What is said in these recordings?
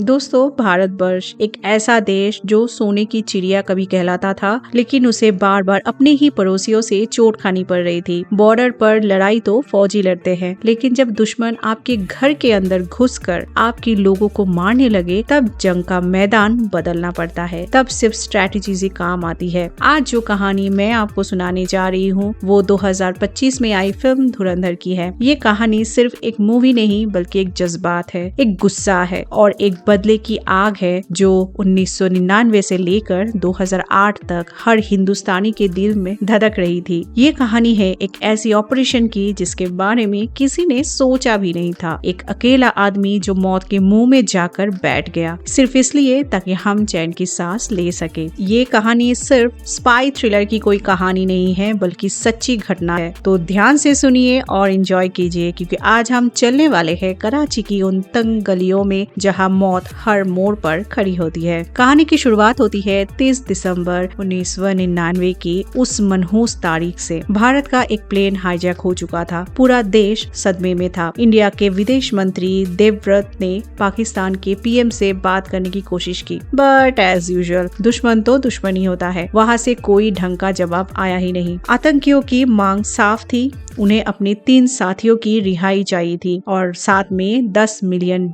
दोस्तों, भारतवर्ष एक ऐसा देश जो सोने की चिड़िया कभी कहलाता था, लेकिन उसे बार बार अपने ही पड़ोसियों से चोट खानी पड़ रही थी। बॉर्डर पर लड़ाई तो फौजी लड़ते हैं, लेकिन जब दुश्मन आपके घर के अंदर घुसकर आपके लोगों को मारने लगे, तब जंग का मैदान बदलना पड़ता है। तब सिर्फ स्ट्रैटेजी से काम आती है। आज जो कहानी मैं आपको सुनाने जा रही हूँ, वो 2025 में आई फिल्म धुरंधर की है। ये कहानी सिर्फ एक मूवी नहीं, बल्कि एक जज्बात है, एक गुस्सा है और एक बदले की आग है जो 1999 से लेकर 2008 तक हर हिंदुस्तानी के दिल में धधक रही थी। ये कहानी है एक ऐसी ऑपरेशन की जिसके बारे में किसी ने सोचा भी नहीं था। एक अकेला आदमी जो मौत के मुंह में जाकर बैठ गया, सिर्फ इसलिए ताकि हम चैन की सांस ले सके। ये कहानी सिर्फ स्पाई थ्रिलर की कोई कहानी नहीं है, बल्कि सच्ची घटना है। तो ध्यान से सुनिए और एंजॉय कीजिए, क्योंकि आज हम चलने वाले हैं कराची की उन तंग गलियों में जहां मौत हर मोड़ पर खड़ी होती है। कहानी की शुरुआत होती है 30 दिसंबर 1999 की उस मनहूस तारीख से। भारत का एक प्लेन हाईजैक हो चुका था। पूरा देश सदमे में था। इंडिया के विदेश मंत्री देवव्रत ने पाकिस्तान के पीएम से बात करने की कोशिश की, बट एज यूजुअल दुश्मन तो दुश्मन ही होता है। वहाँ से कोई ढंग का जवाब आया ही नहीं। आतंकियों की मांग साफ थी, उन्हें अपने 3 साथियों की रिहाई चाहिए थी और साथ में $10 मिलियन।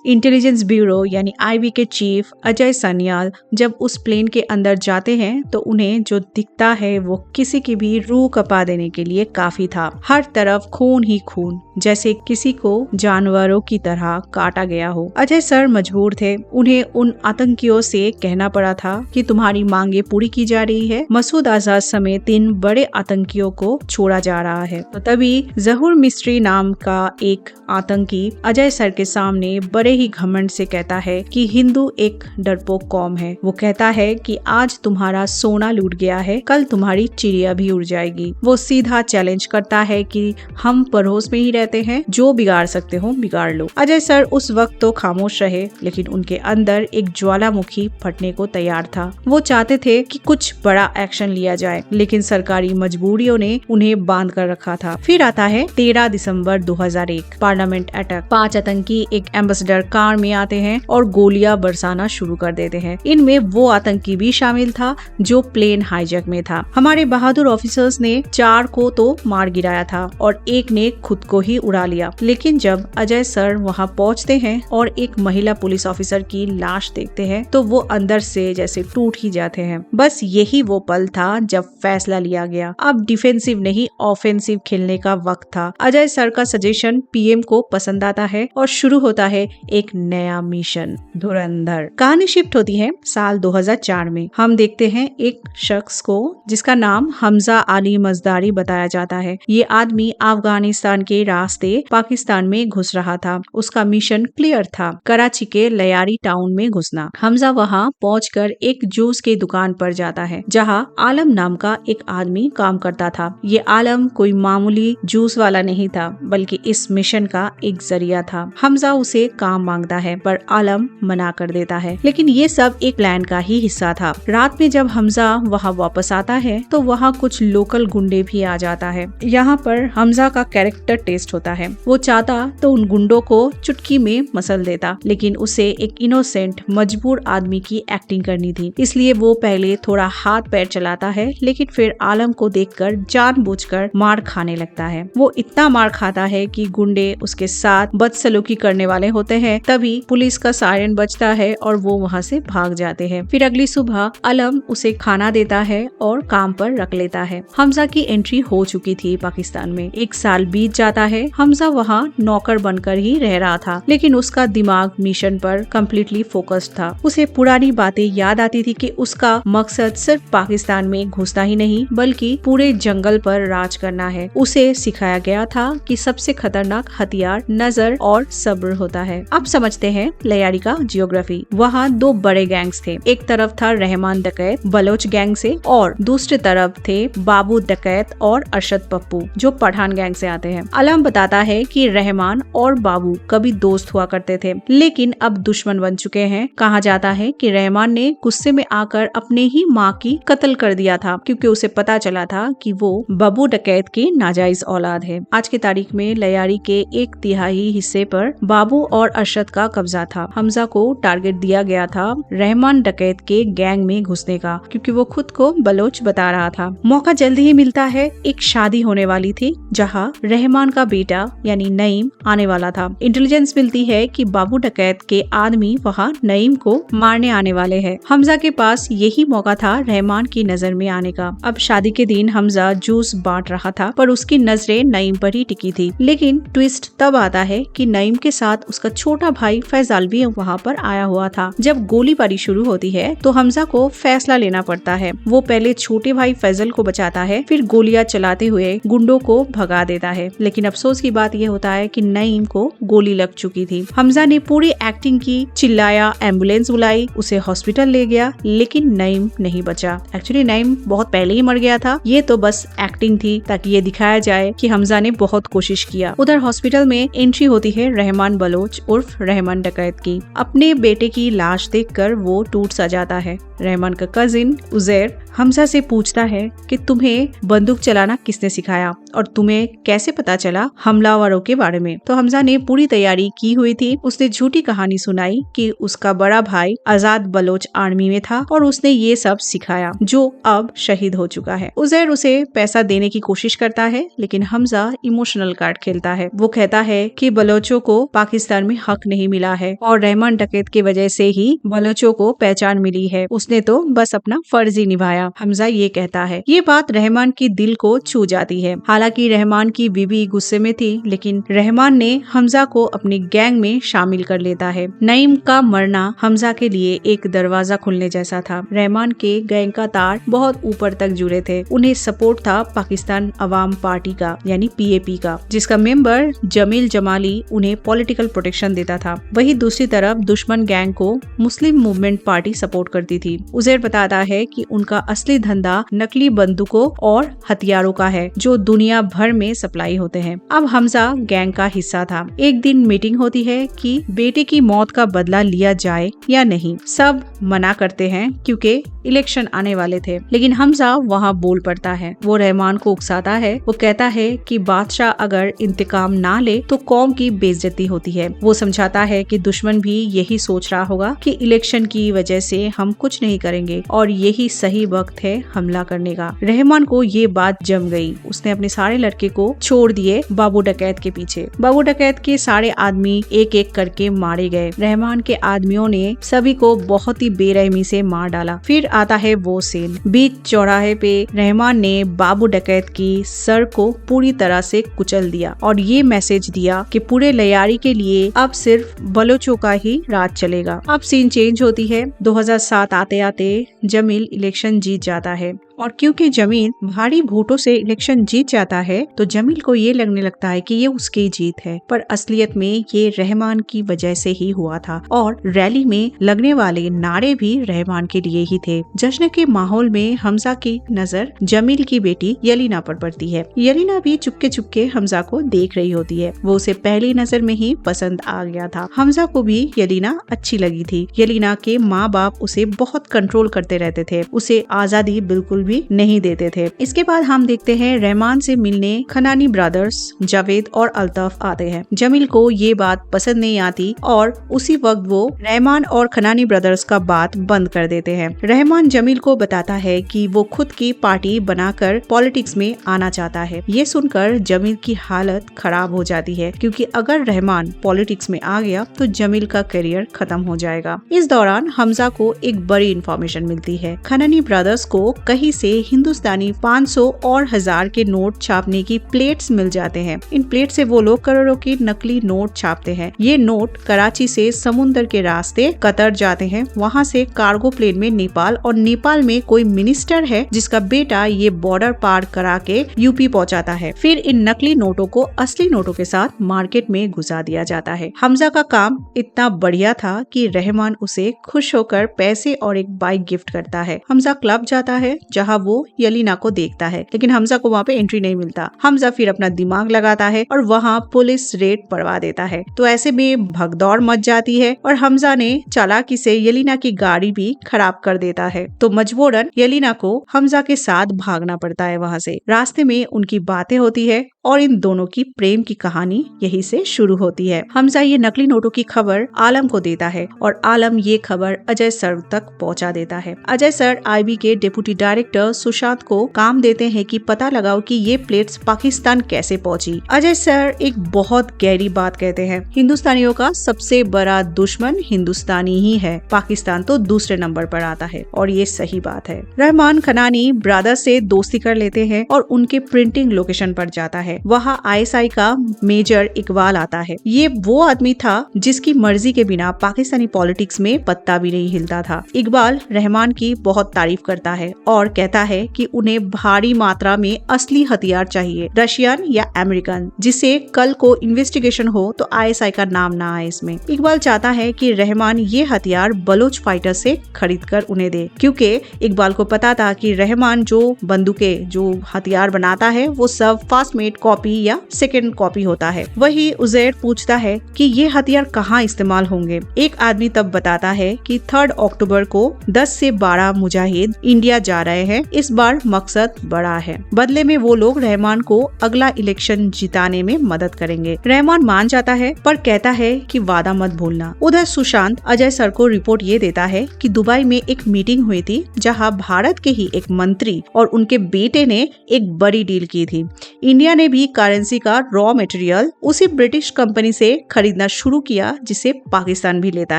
इंटेलिजेंस ब्यूरो यानी आईबी के चीफ अजय सन्याल जब उस प्लेन के अंदर जाते हैं तो उन्हें जो दिखता है वो किसी की भी रूह कपा देने के लिए काफी था। हर तरफ खून ही खून, जैसे किसी को जानवरों की तरह काटा गया हो। अजय सर मजबूर थे। उन्हें उन आतंकियों से कहना पड़ा था कि तुम्हारी मांगे पूरी की जा रही है। मसूद आजाद समेत 3 बड़े आतंकियों को छोड़ा जा रहा है। तो तभी जहूर मिस्त्री नाम का एक आतंकी अजय सर के सामने बड़े ही घमंड से कहता है कि हिंदू एक डरपोक कौम है। वो कहता है कि आज तुम्हारा सोना लूट गया है, कल तुम्हारी चिड़िया भी उड़ जाएगी। वो सीधा चैलेंज करता है कि हम पड़ोस में ही रहते हैं, जो बिगाड़ सकते हो बिगाड़ लो। अजय सर उस वक्त तो खामोश रहे, लेकिन उनके अंदर एक ज्वालामुखी फटने को तैयार था। वो चाहते थे कि कुछ बड़ा एक्शन लिया जाए, लेकिन सरकारी मजबूरियों ने उन्हें बांध कर रखा था। फिर आता है 13 दिसंबर 2001, पार्लियामेंट अटैक। 5 आतंकी एक एम्बेसडर कार में आते हैं और गोलियां बरसाना शुरू कर देते हैं। इनमें वो आतंकी भी शामिल था जो प्लेन हाईजैक में था। हमारे बहादुर ऑफिसर्स ने 4 को तो मार गिराया था और एक ने खुद को ही उड़ा लिया। लेकिन जब अजय सर वहां पहुंचते हैं और एक महिला पुलिस ऑफिसर की लाश देखते हैं तो वो अंदर से जैसे टूट ही जाते हैं। बस यही वो पल था जब फैसला लिया गया, अब डिफेंसिव नहीं ऑफेंसिव खेलने का वक्त था। अजय सर का सजेशन पीएम को पसंद आता है और शुरू होता है एक नया मिशन धुरंधर। कहानी शिफ्ट होती है साल 2004 में। हम देखते हैं एक शख्स को जिसका नाम हमजा अली मजदारी बताया जाता है। ये आदमी अफगानिस्तान के रास्ते पाकिस्तान में घुस रहा था। उसका मिशन क्लियर था, कराची के लयारी टाउन में घुसना। हमजा वहाँ पहुंचकर एक जूस की दुकान पर जाता है, जहाँ आलम नाम का एक आदमी काम करता था। ये आलम कोई मामूली जूस वाला नहीं था, बल्कि इस मिशन का एक जरिया था। हमजा उसे काम मांगता है, पर आलम मना कर देता है। लेकिन ये सब एक प्लान का ही हिस्सा था। रात में जब हमजा वहाँ वापस आता है तो वहाँ कुछ लोकल गुंडे भी आ जाता है। यहाँ पर हमजा का कैरेक्टर टेस्ट होता है। वो चाहता तो उन गुंडों को चुटकी में मसल देता, लेकिन उसे एक इनोसेंट मजबूर आदमी की एक्टिंग करनी थी। इसलिए वो पहले थोड़ा हाथ पैर चलाता है, लेकिन फिर आलम को देखकर जानबूझकर मार खाने लगता है। वो इतना मार खाता है कि गुंडे उसके साथ बदसलूकी करने वाले होते हैं। तभी पुलिस का सायरन बजता है और वो वहाँ से भाग जाते हैं। फिर अगली सुबह आलम उसे खाना देता है और काम पर रख लेता है। हमजा की एंट्री हो चुकी थी पाकिस्तान में। 1 साल बीत जाता है। हमजा वहाँ नौकर बनकर ही रह रहा था, लेकिन उसका दिमाग मिशन पर कम्प्लीटली फोकस्ड था। उसे पुरानी बातें याद आती थी कि उसका मकसद सिर्फ पाकिस्तान में घुसना ही नहीं, बल्कि पूरे जंगल पर राज करना है। उसे सिखाया गया था कि सबसे खतरनाक हथियार नजर और सब्र होता है। अब समझते हैं लयारी का जियोग्राफी। वहाँ 2 बड़े गैंग्स थे। एक तरफ था रहमान डकैत बलोच गैंग से, और दूसरी तरफ थे बाबू डकैत और अरशद पप्पू जो पठान गैंग से आते हैं। आलम बताता है कि रहमान और बाबू कभी दोस्त हुआ करते थे, लेकिन अब दुश्मन बन चुके हैं। कहा जाता है कि रहमान ने गुस्से में आकर अपने ही माँ की कत्ल कर दिया था, क्योंकि उसे पता चला था कि वो बाबू डकैत के की नाजायज औलाद है। आज की तारीख में लयारी के 1/3 हिस्से पर बाबू और अरशद का कब्जा था। हमजा को टारगेट दिया गया था रहमान डकैत के गैंग में घुसने का, क्योंकि वो खुद को बलोच बता रहा था। मौका जल्दी ही मिलता है। एक शादी होने वाली थी जहाँ रहमान का बेटा यानी नईम आने वाला था। इंटेलिजेंस मिलती है कि बाबू डकैत के आदमी वहाँ नईम को मारने आने वाले हैं। हमजा के पास यही मौका था रहमान की नजर में आने का। अब शादी के दिन हमजा जूस बांट रहा था, पर उसकी नजरें नईम पर ही टिकी थी। लेकिन ट्विस्ट तब आता है कि नईम के साथ उसका छोटा भाई फैजाल भी वहाँ पर आया हुआ था। जब गोलीबारी शुरू होती है तो हमजा को फैसला लेना पड़ता है। वो पहले छोटे भाई फैजल को बचाता है, फिर गोलियां चलाते हुए गुंडों को भगा देता है। लेकिन अफसोस की बात यह होता है कि नईम को गोली लग चुकी थी। हमजा ने पूरी एक्टिंग की, चिल्लाया, एम्बुलेंस बुलाई, उसे हॉस्पिटल ले गया, लेकिन नईम नहीं बचा। एक्चुअली नईम बहुत पहले ही मर गया था। ये तो बस एक्टिंग थी ताकि ये दिखाया जाए कि हमजा ने बहुत कोशिश किया। उधर हॉस्पिटल में एंट्री होती है रहमान बलोच उर्फ रहमान डकैत की। अपने बेटे की लाश देखकर वो टूट सा जाता है। रहमान का कजिन उजैर हमजा से पूछता है कि तुम्हें बंदूक चलाना किसने सिखाया और तुम्हें कैसे पता चला हमलावरों के बारे में। तो हमजा ने पूरी तैयारी की हुई थी। उसने झूठी कहानी सुनाई कि उसका बड़ा भाई आजाद बलोच आर्मी में था और उसने ये सब सिखाया, जो अब शहीद हो चुका है। उजैर उसे पैसा देने की कोशिश करता है, लेकिन हमजा इमोशनल कार्ड खेलता है। वो कहता है कि बलोचों को पाकिस्तान में हक नहीं मिला है और रहमान डकैत की वजह से ही बलोचों को पहचान मिली है। उसने तो बस अपना फर्ज ही निभाया, हमजा ये कहता है। ये बात रहमान की दिल को छू जाती है। हालांकि रहमान की बीवी गुस्से में थी, लेकिन रहमान ने हमजा को अपनी गैंग में शामिल कर लेता है। नईम का मरना हमजा के लिए एक दरवाजा खुलने जैसा था। रहमान के गैंग का तार बहुत ऊपर तक जुड़े थे। उन्हें सपोर्ट था पाकिस्तान अवाम पार्टी का यानी PAP का, जिसका मेंबर जमील जमाली उन्हें पॉलिटिकल प्रोटेक्शन देता था। वही दूसरी तरफ दुश्मन गैंग को मुस्लिम मूवमेंट पार्टी सपोर्ट करती थी। उजैर बताता है कि उनका असली धंधा नकली बंदूकों और हथियारों का है, जो दुनिया भर में सप्लाई होते हैं। अब हमजा गैंग का हिस्सा था। एक दिन मीटिंग होती है कि बेटे की मौत का बदला लिया जाए या नहीं। सब मना करते हैं क्योंकि इलेक्शन आने वाले थे, लेकिन हमजा वहाँ बोल पड़ता है। वो रहमान को उकसाता है। वो कहता है कि बादशाह अगर इंतकाम ना ले तो कौम की बेइज्जती होती है। वो समझाता है कि दुश्मन भी यही सोच रहा होगा कि इलेक्शन की वजह से हम कुछ नहीं करेंगे और यही सही वक्त है हमला करने का। रहमान को ये बात जम गई। उसने अपने सारे लड़के को छोड़ दिए बाबू डकैत के पीछे। बाबू डकैत के सारे आदमी एक एक करके मारे गए। रहमान के आदमियों ने सभी को बहुत ही बेरहमी से मार डाला। फिर आता है वो सीन। बीच चौराहे पे रहमान ने बाबू डकैत की सर को पूरी तरह से कुचल दिया और ये मैसेज दिया कि पूरे लयारी के लिए अब सिर्फ बलोचों का ही राज चलेगा। अब सीन चेंज होती है। 2007 आते आते जमील इलेक्शन जीत जाता है और क्योंकि जमील भारी वोटों से इलेक्शन जीत जाता है तो जमील को ये लगने लगता है कि ये उसकी जीत है, पर असलियत में ये रहमान की वजह से ही हुआ था और रैली में लगने वाले नारे भी रहमान के लिए ही थे। जश्न के माहौल में हमजा की नजर जमील की बेटी यलीना पर पड़ती है। यलीना भी चुपके चुपके हमजा को देख रही होती है। वो उसे पहली नजर में ही पसंद आ गया था। हमजा को भी यलीना अच्छी लगी थी। यलीना के माँ बाप उसे बहुत कंट्रोल करते रहते थे, उसे आजादी बिल्कुल भी नहीं देते थे। इसके बाद हम देखते हैं रहमान से मिलने खनानी ब्रदर्स जावेद और अल्ताफ आते हैं। जमील को ये बात पसंद नहीं आती और उसी वक्त वो रहमान और खनानी ब्रदर्स का बात बंद कर देते हैं। रहमान जमील को बताता है कि वो खुद की पार्टी बनाकर पॉलिटिक्स में आना चाहता है। ये सुनकर जमील की हालत खराब हो जाती है, क्योंकि अगर रहमान पॉलिटिक्स में आ गया तो जमील का करियर खत्म हो जाएगा। इस दौरान हमजा को एक बड़ी इंफॉर्मेशन मिलती है। खनानी ब्रदर्स को कहीं से हिंदुस्तानी 500 और 1000 के नोट छापने की प्लेट्स मिल जाते हैं। इन प्लेट से वो लोग करोड़ों के नकली नोट छापते हैं। ये नोट कराची से समुद्र के रास्ते कतर जाते हैं, वहाँ से कार्गो प्लेन में नेपाल और नेपाल में कोई मिनिस्टर है जिसका बेटा ये बॉर्डर पार करा के यूपी पहुँचाता है। फिर इन नकली नोटों को असली नोटों के साथ मार्केट में घुसा दिया जाता है। हमजा का काम इतना बढ़िया था कि रहमान उसे खुश होकर पैसे और एक बाइक गिफ्ट करता है। हमजा क्लब जाता है जहाँ जहाँ वो यलीना को देखता है, लेकिन हमजा को वहाँ पे एंट्री नहीं मिलता। हमजा फिर अपना दिमाग लगाता है और वहाँ पुलिस रेड पड़वा देता है। तो ऐसे में भगदौड़ मच जाती है और हमजा ने चालाकी से यलीना की गाड़ी भी खराब कर देता है। तो मजबूरन यलीना को हमजा के साथ भागना पड़ता है वहाँ से। रास्ते में उनकी बातें होती है और इन दोनों की प्रेम की कहानी यही से शुरू होती है। हमजा ये नकली नोटों की खबर आलम को देता है और आलम ये खबर अजय सर तक पहुंचा देता है। अजय सर आईबी के डिप्टी डायरेक्टर सुशांत को काम देते हैं कि पता लगाओ कि ये प्लेट्स पाकिस्तान कैसे पहुंची। अजय सर एक बहुत गहरी बात कहते हैं, हिंदुस्तानियों का सबसे बड़ा दुश्मन हिंदुस्तानी ही है, पाकिस्तान तो दूसरे नंबर पर आता है। और ये सही बात है। रहमान खनानी ब्रदर से दोस्ती कर लेते हैं और उनके प्रिंटिंग लोकेशन पर जाता है। वहाँ आईएसआई का मेजर इकबाल आता है। ये वो आदमी था जिसकी मर्जी के बिना पाकिस्तानी पॉलिटिक्स में पत्ता भी नहीं हिलता था। इकबाल रहमान की बहुत तारीफ करता है और कहता है कि उन्हें भारी मात्रा में असली हथियार चाहिए, रशियन या अमेरिकन, जिससे कल को इन्वेस्टिगेशन हो तो आईएसआई का नाम ना आए इसमें। इकबाल चाहता है कि रहमान ये हथियार बलोच फाइटर से खरीद कर उन्हें दे, क्योंकि इकबाल को पता था कि रहमान जो बंदूकें जो हथियार बनाता है वो सब फर्स्ट मेड कॉपी या सेकेंड कॉपी होता है। वही उजैर पूछता है कि ये हथियार कहाँ इस्तेमाल होंगे। एक आदमी तब बताता है कि 3 अक्टूबर को 10 से 12 मुजाहिद इंडिया जा रहे हैं। इस बार मकसद बड़ा है, बदले में वो लोग रहमान को अगला इलेक्शन जिताने में मदद करेंगे। रहमान मान जाता है पर कहता है कि वादा मत भूलना। उधर सुशांत अजय सर को रिपोर्ट ये देता है कि दुबई में एक मीटिंग हुई थी जहाँ भारत के ही एक मंत्री और उनके बेटे ने एक बड़ी डील की थी। इंडिया ने भी करेंसी का रॉ मटेरियल उसी ब्रिटिश कंपनी से खरीदना शुरू किया जिसे पाकिस्तान भी लेता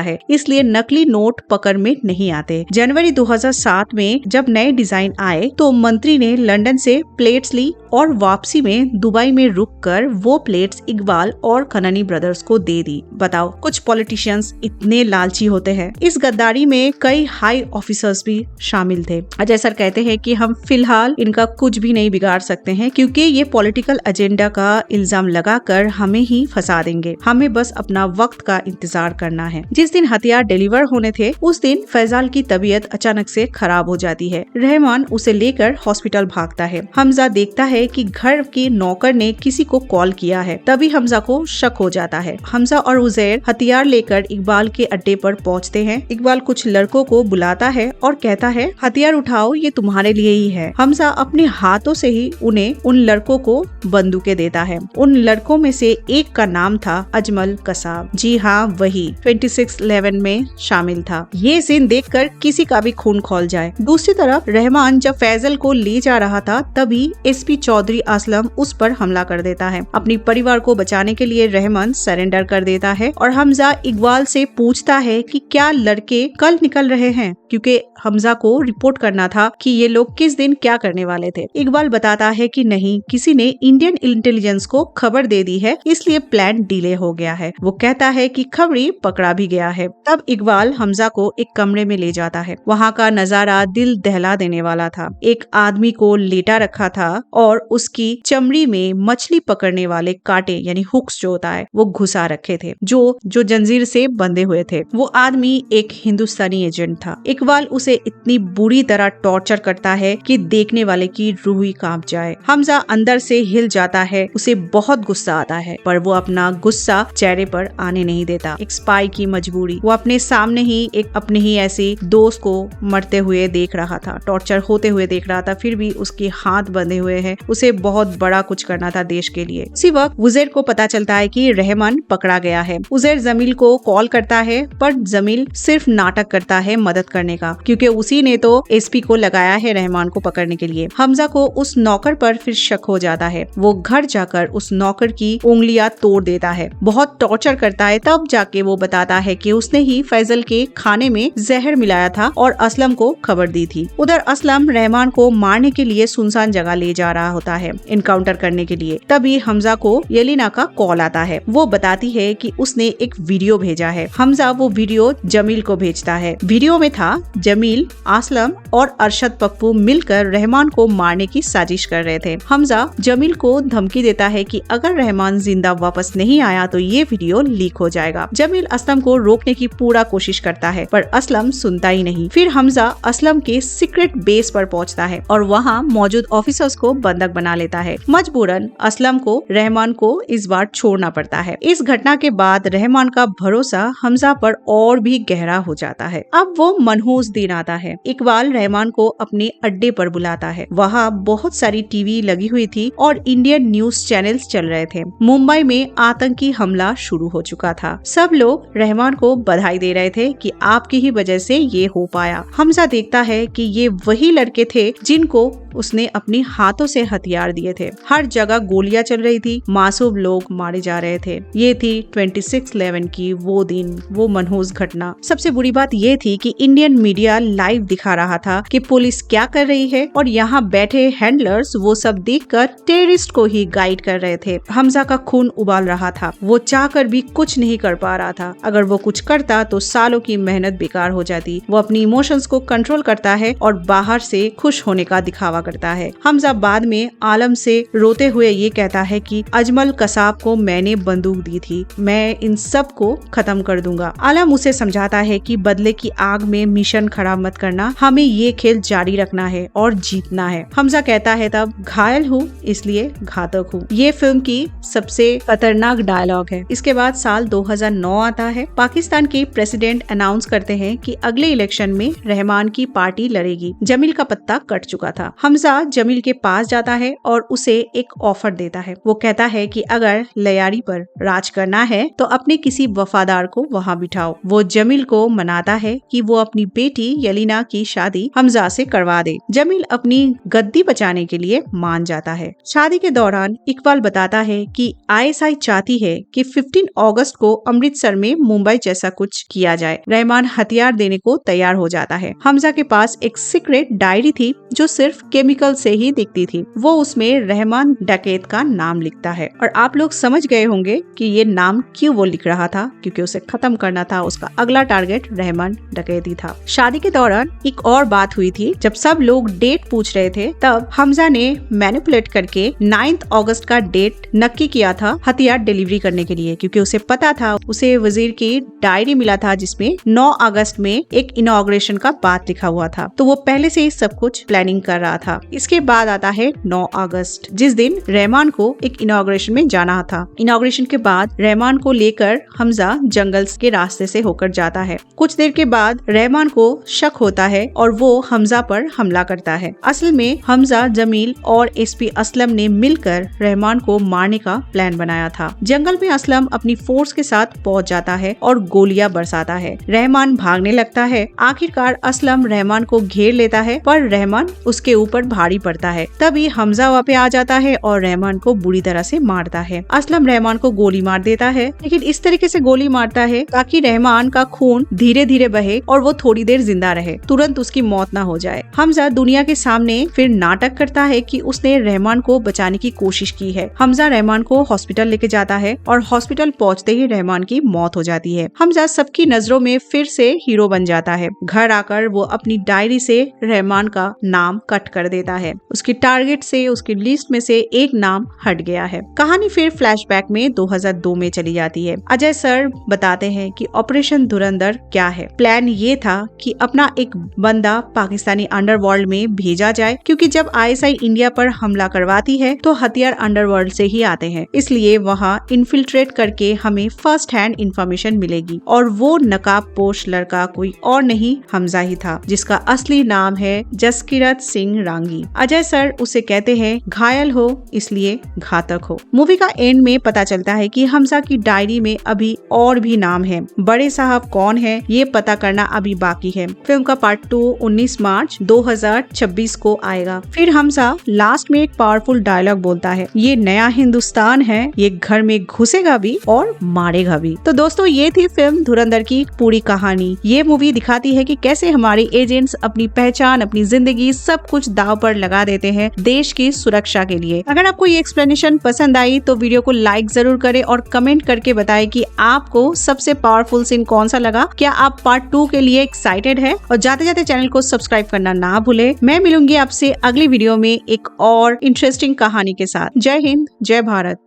है, इसलिए नकली नोट पकड़ में नहीं आते। जनवरी 2007 में जब नए डिजाइन आए तो मंत्री ने लंदन से प्लेट्स ली और वापसी में दुबई में रुककर वो प्लेट्स इकबाल और खनानी ब्रदर्स को दे दी। बताओ, कुछ पॉलिटिशियंस इतने लालची होते हैं। इस गद्दारी में कई हाई ऑफिसर्स भी शामिल थे। अजय सर कहते हैं कि हम फिलहाल इनका कुछ भी नहीं बिगाड़ सकते हैं, क्योंकि ये पॉलिटिकल एजेंडा का इल्जाम लगाकर हमें ही फंसा देंगे। हमें बस अपना वक्त का इंतजार करना है। जिस दिन हथियार डिलीवर होने थे उस दिन फैजाल की तबीयत अचानक से खराब हो जाती है। रहमान उसे लेकर हॉस्पिटल भागता है। हमजा देखता है कि घर के नौकर ने किसी को कॉल किया है, तभी हमजा को शक हो जाता है। हमजा और उजैर हथियार लेकर इकबाल के अड्डे पर पहुंचते हैं। इकबाल कुछ लड़कों को बुलाता है और कहता है हथियार उठाओ, ये तुम्हारे लिए ही है। हमजा अपने हाथों से ही उन्हें उन लड़कों को बंदूकें देता है। उन लड़कों में से एक का नाम था अजमल कसाब। जी हाँ, वही 2611 में शामिल था। ये सीन देखकर किसी का भी खून खौल जाए। दूसरी तरफ रहमान जब फैजल को ले जा रहा था तभी एसपी चौधरी असलम उस पर हमला कर देता है। अपनी परिवार को बचाने के लिए रहमान सरेंडर कर देता है और हमजा इकबाल से पूछता है कि क्या लड़के कल निकल रहे हैं, क्योंकि हमजा को रिपोर्ट करना था कि ये लोग किस दिन क्या करने वाले थे। इकबाल बताता है कि नहीं, किसी ने इंडियन इंटेलिजेंस को खबर दे दी है, इसलिए प्लान डिले हो गया है। वो कहता है कि खबरी पकड़ा भी गया है। तब इकबाल हमजा को एक कमरे में ले जाता है। वहाँ का नजारा दिल दहला देने वाला था। एक आदमी को लेटा रखा था और उसकी चमड़ी में मछली पकड़ने वाले कांटे यानी हुक्स जो होता है वो घुसा रखे थे, जो जंजीर से बंधे हुए थे। वो आदमी एक हिंदुस्तानी एजेंट था। इकबाल उसे इतनी बुरी तरह टॉर्चर करता है कि देखने वाले की रूह ही कांप जाए। हमजा अंदर से हिल जाता है। उसे बहुत गुस्सा आता है, पर वो अपना गुस्सा चेहरे पर आने नहीं देता। एक स्पाई की मजबूरी। वो अपने सामने ही एक अपने ही ऐसे दोस्त को मरते हुए देख रहा था, टॉर्चर होते हुए देख रहा था, फिर भी उसके हाथ बंधे हुए हैं। उसे बहुत बड़ा कुछ करना था देश के लिए। उसी वक्त उजैर को पता चलता है कि रहमान पकड़ा गया है। उजैर जमील को कॉल करता है, पर जमील सिर्फ नाटक करता है मदद करने का, क्योंकि उसी ने तो एसपी को लगाया है रहमान को पकड़ने के लिए। हमजा को उस नौकर पर फिर शक हो जाता है। वो घर जाकर उस नौकर की उंगलियां तोड़ देता है, बहुत टॉर्चर करता है। तब जाके वो बताता है कि उसने ही फैजल के खाने में जहर मिलाया था और असलम को खबर दी थी। उधर असलम रहमान को मारने के लिए सुनसान जगह ले जा रहा होता है इनकाउंटर करने के लिए। तभी हमजा को यलीना का कॉल आता है। वो बताती है कि उसने एक वीडियो भेजा है। हमजा वो वीडियो जमील को भेजता है। वीडियो में था जमील, असलम और अरशद पप्पू मिलकर रहमान को मारने की साजिश कर रहे थे। हमजा जमील को धमकी देता है कि अगर रहमान जिंदा वापस नहीं आया तो ये वीडियो लीक हो जाएगा। जमील असलम को रोकने की पूरा कोशिश करता है, पर असलम सुनता ही नहीं। फिर हमजा असलम के सीक्रेट बेस बेस पर पहुंचता है और वहां मौजूद ऑफिसर्स को बंधक बना लेता है। मजबूरन असलम को रहमान को इस बार छोड़ना पड़ता है। इस घटना के बाद रहमान का भरोसा हमजा पर और भी गहरा हो जाता है। अब वो मनहूस दिन आता है। इकबाल रहमान को अपने अड्डे पर बुलाता है। वहाँ बहुत सारी टीवी लगी हुई थी और इंडियन न्यूज चैनल्स चल रहे थे। मुंबई में आतंकी हमला शुरू हो चुका था। सब लोग रहमान को बधाई दे रहे थे कि आपकी ही वजह से ये हो पाया। हमजा देखता है कि ये वही लड़के थे जिनको उसने अपने हाथों से हथियार दिए थे। हर जगह गोलियां चल रही थी, मासूम लोग मारे जा रहे थे। ये थी 26/11 की वो दिन, वो मनहूस घटना। सबसे बुरी बात ये थी कि इंडियन मीडिया लाइव दिखा रहा था कि पुलिस क्या कर रही है और यहाँ बैठे हैंडलर्स वो सब देखकर टेररिस्ट को ही गाइड कर रहे थे। हमजा का खून उबाल रहा था। वो चाहकर भी कुछ नहीं कर पा रहा था। अगर वो कुछ करता तो सालों की मेहनत बेकार हो जाती। वो अपनी इमोशंस को कंट्रोल करता है और बाहर से खुश होने का दिखावा करता है। हमजा बाद में आलम से रोते हुए ये कहता है कि अजमल कसाब को मैंने बंदूक दी थी, मैं इन सब को खत्म कर दूंगा। आलम उसे समझाता है कि बदले की आग में मिशन खराब मत करना, हमें ये खेल जारी रखना है और जीतना है। हमजा कहता है तब घायल हूँ इसलिए घातक हूँ। ये फिल्म की सबसे खतरनाक डायलॉग है। इसके बाद साल 2009 आता है। पाकिस्तान के प्रेसिडेंट अनाउंस करते हैं कि अगले इलेक्शन में रहमान की पार्टी लड़ेगी। जमील का पत्ता कट चुका था। हमजा जमील के पास जाता है और उसे एक ऑफर देता है। वो कहता है कि अगर लयारी पर राज करना है तो अपने किसी वफादार को वहाँ बिठाओ। वो जमील को मनाता है कि वो अपनी बेटी यलीना की शादी हमजा से करवा दे। जमील अपनी गद्दी बचाने के लिए मान जाता है। शादी के दौरान इकबाल बताता है कि ISI चाहती है कि 15 अगस्त को अमृतसर में मुंबई जैसा कुछ किया जाए। रहमान हथियार देने को तैयार हो जाता है। हमजा के पास एक सीक्रेट डायरी थी जो सिर्फ केमिकल से ही दिखती थी। वो उसमें रहमान डकैत का नाम लिखता है और आप लोग समझ गए होंगे कि ये नाम क्यों वो लिख रहा था, क्योंकि उसे खत्म करना था। उसका अगला टारगेट रहमान डकैती था। शादी के दौरान एक और बात हुई थी। जब सब लोग डेट पूछ रहे थे तब हमजा ने मैनिपुलेट करके 9 अगस्त का डेट नक्की किया था हथियार डिलीवरी करने के लिए, क्योंकि उसे पता था, उसे वजीर की डायरी मिला था जिसमें 9 अगस्त में एक इनॉग्रेशन का बात लिखा हुआ था। तो वो पहले से ही सब कुछ प्लानिंग कर रहा था। इसके बाद आता है 9 अगस्त, जिस दिन रहमान को एक इनॉग्रेशन में जाना था। इनॉग्रेशन के बाद रहमान को लेकर हमजा जंगल के रास्ते से होकर जाता है। कुछ देर के बाद रहमान को शक होता है और वो हमजा पर हमला करता है। असल में हमजा, जमील और SP असलम ने मिलकर रहमान को मारने का प्लान बनाया था। जंगल में असलम अपनी फोर्स के साथ पहुंच जाता है और गोलियां बरसाता है। रहमान भागने लगता है। आखिरकार असलम रहमान को घेर लेता है पर रहमान उसके ऊपर भारी पड़ता है। तभी हमजा वहाँ पे आ जाता है और रहमान को बुरी तरह से मारता है। असलम रहमान को गोली मार देता है, लेकिन इस तरीके से गोली मारता है ताकि रहमान का खून धीरे धीरे बहे और वो थोड़ी देर जिंदा रहे, तुरंत उसकी मौत ना हो जाए। हमजा दुनिया के सामने फिर नाटक करता है कि उसने रहमान को बचाने की कोशिश की है। हमजा रहमान को हॉस्पिटल लेके जाता है और हॉस्पिटल पहुँचते ही रहमान की मौत हो जाती है। हमजा सबकी नजरों में फिर से हीरो बन जाता है। घर आकर वो अपनी डायरी से रहमान का नाम कट कर देता है। उसकी टारगेट से, उसकी लिस्ट में से एक नाम हट गया है। कहानी फिर फ्लैशबैक में 2002 में चली जाती है। अजय सर बताते हैं कि ऑपरेशन धुरंधर क्या है। प्लान ये था कि अपना एक बंदा पाकिस्तानी अंडरवर्ल्ड में भेजा जाए, क्योंकि जब ISI इंडिया पर हमला करवाती है तो हथियार अंडरवर्ल्ड से ही आते हैं, इसलिए वहाँ इन्फिल्ट्रेट करके हमें फर्स्ट हैंड इंफॉर्मेशन मिलेगी। और वो नकाबपोश लड़का कोई और नहीं, हमजा ही था, जिसका असली नाम है जसकिरत सिंह रांगी। अजय सर उसे कहते हैं घायल हो इसलिए घातक हो। मूवी का एंड में पता चलता है कि हमजा की डायरी में अभी और भी नाम है। बड़े साहब कौन है ये पता करना अभी बाकी है। फिल्म का पार्ट 2 19 मार्च 2026 को आएगा। फिर हमजा लास्ट में एक पावरफुल डायलॉग बोलता है, ये नया हिंदुस्तान है, ये घर में घुसेगा भी और मारेगा भी। तो दोस्तों, ये थी फिल्म धुरंधर की पूरी कहानी। ये मूवी दिखाती है कि कैसे हमारे एजेंट्स अपनी पहचान, अपनी जिंदगी, सब कुछ दांव पर लगा देते हैं देश की सुरक्षा के लिए। अगर आपको ये एक्सप्लेनेशन पसंद आई तो वीडियो को लाइक जरूर करें और कमेंट करके बताएं कि आपको सबसे पावरफुल सीन कौन सा लगा। क्या आप पार्ट 2 के लिए एक्साइटेड है? और जाते जाते चैनल को सब्सक्राइब करना ना भूले। मैं मिलूंगी आपसे अगली वीडियो में एक और इंटरेस्टिंग कहानी के साथ। जय हिंद, जय भारत।